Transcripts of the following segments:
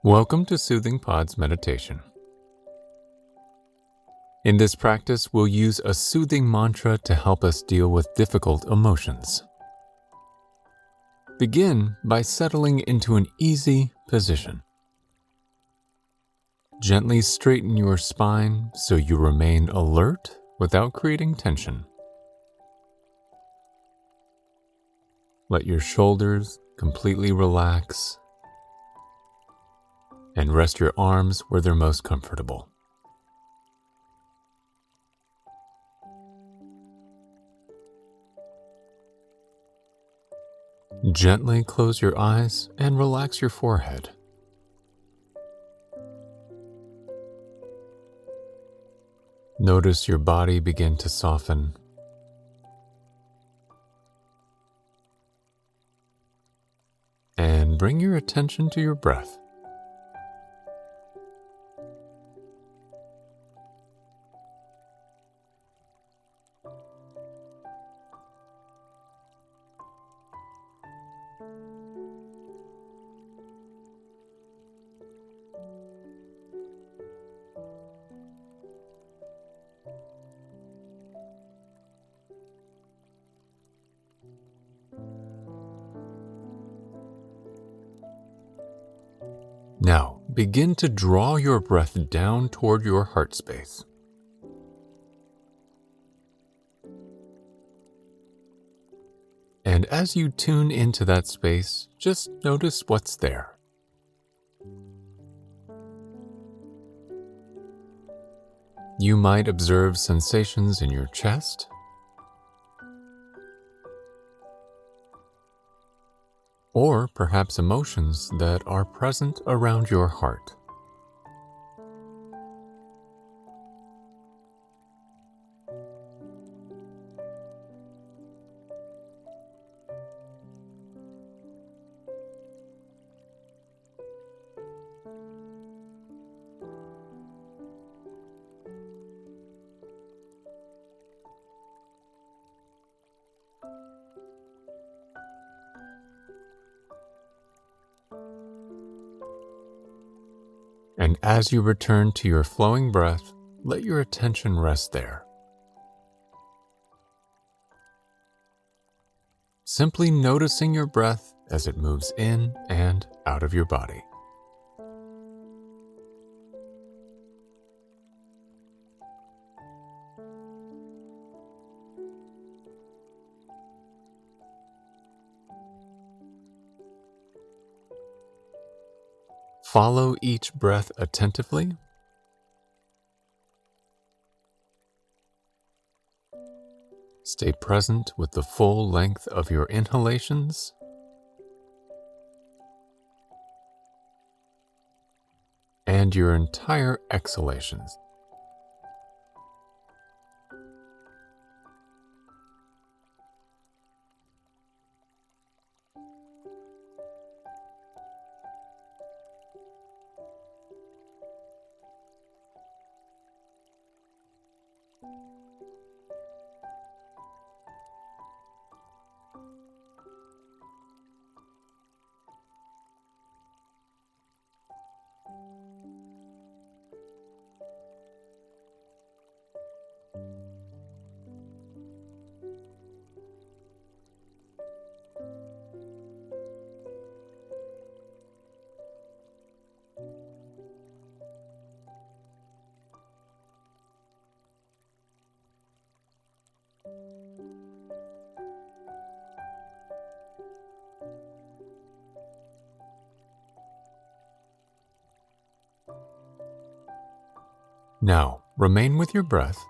Welcome to Soothing Pod's meditation. In this practice, we'll use a soothing mantra to help us deal with difficult emotions. Begin by settling into an easy position. Gently straighten your spine so you remain alert without creating tension. Let your shoulders completely relax and rest your arms where they're most comfortable. Gently close your eyes and relax your forehead. Notice your body begin to soften. And bring your attention to your breath. Now, begin to draw your breath down toward your heart space. And as you tune into that space, just notice what's there. You might observe sensations in your chest, or perhaps emotions that are present around your heart. And as you return to your flowing breath, let your attention rest there. Simply noticing your breath as it moves in and out of your body. Follow each breath attentively. Stay present with the full length of your inhalations and your entire exhalations. Now, remain with your breath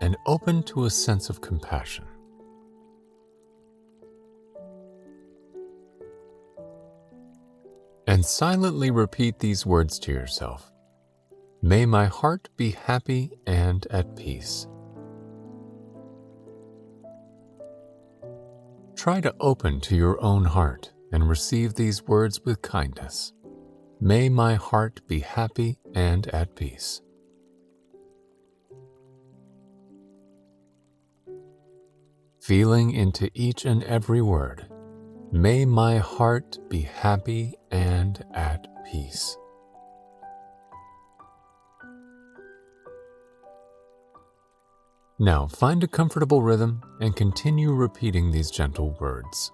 and open to a sense of compassion. And silently repeat these words to yourself. May my heart be happy and at peace. Try to open to your own heart and receive these words with kindness. May my heart be happy and at peace. Feeling into each and every word, May my heart be happy and at peace. Now find a comfortable rhythm and continue repeating these gentle words.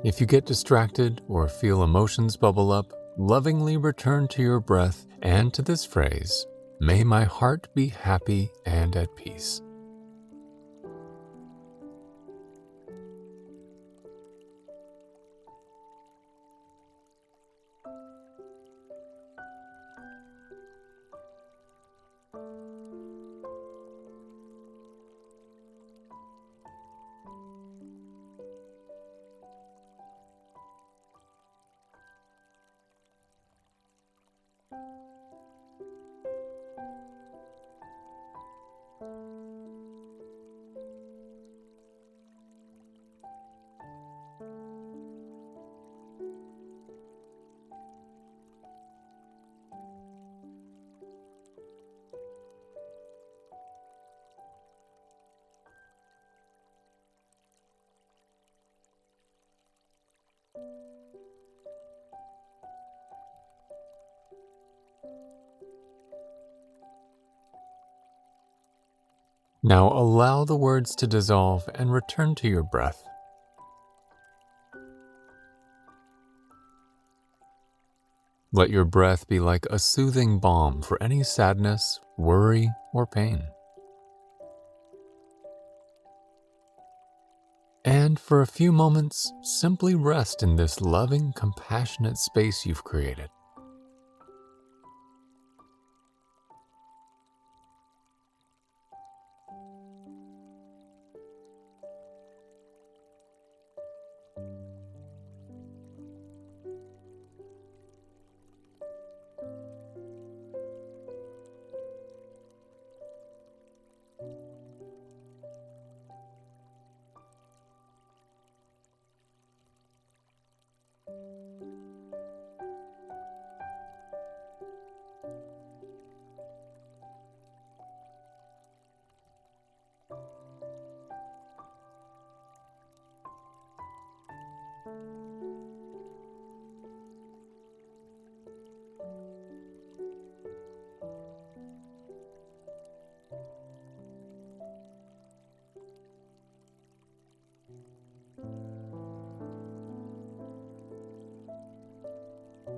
If you get distracted or feel emotions bubble up, lovingly return to your breath and to this phrase, "May my heart be happy and at peace." Now allow the words to dissolve and return to your breath. Let your breath be like a soothing balm for any sadness, worry, or pain. And for a few moments, simply rest in this loving, compassionate space you've created.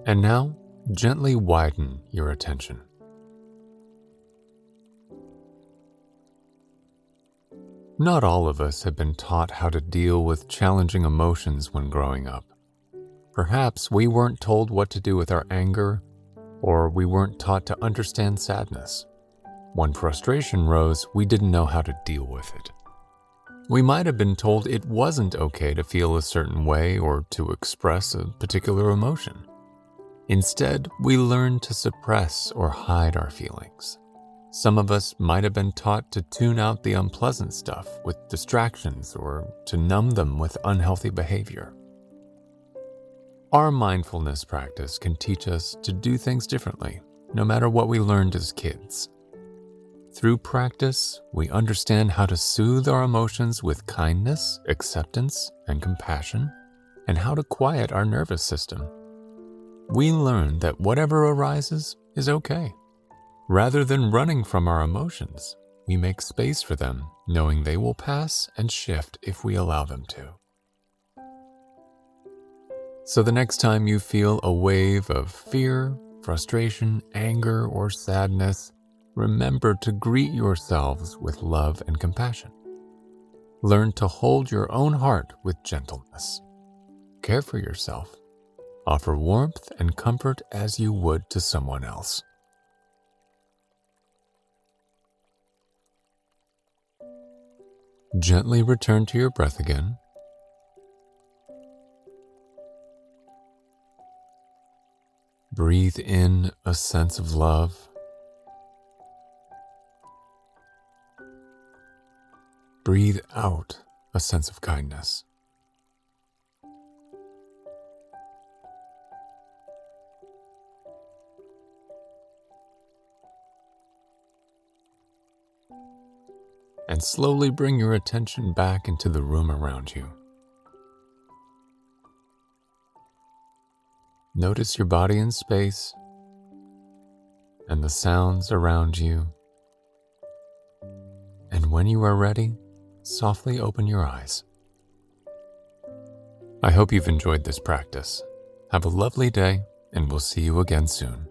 And now, gently widen your attention. Not all of us have been taught how to deal with challenging emotions when growing up. Perhaps we weren't told what to do with our anger, or we weren't taught to understand sadness. When frustration rose, we didn't know how to deal with it. We might have been told it wasn't okay to feel a certain way or to express a particular emotion. Instead, we learned to suppress or hide our feelings. Some of us might have been taught to tune out the unpleasant stuff with distractions or to numb them with unhealthy behavior. Our mindfulness practice can teach us to do things differently, no matter what we learned as kids. Through practice, we understand how to soothe our emotions with kindness, acceptance, and compassion, and how to quiet our nervous system. We learn that whatever arises is okay. Rather than running from our emotions, we make space for them, knowing they will pass and shift if we allow them to. So the next time you feel a wave of fear, frustration, anger, or sadness, remember to greet yourselves with love and compassion. Learn to hold your own heart with gentleness. Care for yourself. Offer warmth and comfort as you would to someone else. Gently return to your breath again. Breathe in a sense of love. Breathe out a sense of kindness. and slowly bring your attention back into the room around you. Notice your body in space and the sounds around you. And when you are ready, softly open your eyes. I hope you've enjoyed this practice. Have a lovely day, and we'll see you again soon.